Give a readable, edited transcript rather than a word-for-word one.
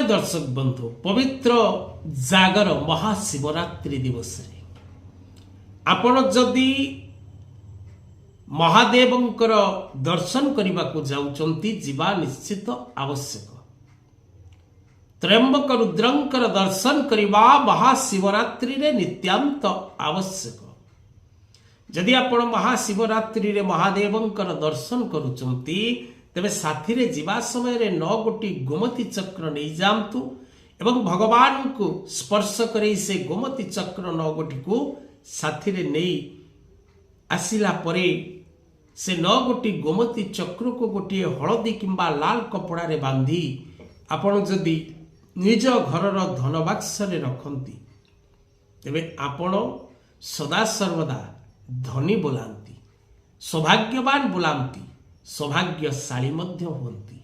दर्शक बंधु पवित्र जागर महाशिवरात्रि दिवस रे आपण जदि महादेवंकर दर्शन करने को जाउचंती जीवा निश्चित आवश्यक। त्रयंबक रुद्रंकर दर्शन करने महाशिवरात्रि रे नित्यांत आवश्यक। जदि आपण महाशिवरात्रि रे महादेवंकर दर्शन करुचंती तेबे साथी रे जीवा समय रे 9 गोटी गोमती चक्र नहीं जांतु एवं भगवान को स्पर्श करे से गोमती चक्र 9 गोटी को साथी रे नहीं आसिला परे से 9 गोटी गोमती चक्र को गोटे हलदी किंबा लाल कपड़ा रे बांधी आपण जदि निज घरर धन बाक्स रे रखंती तेबे आपण सदा सर्वदा धनी बोलांती, सौभाग्यवान बोलांती, सौभाग्यशाली मध्य होती।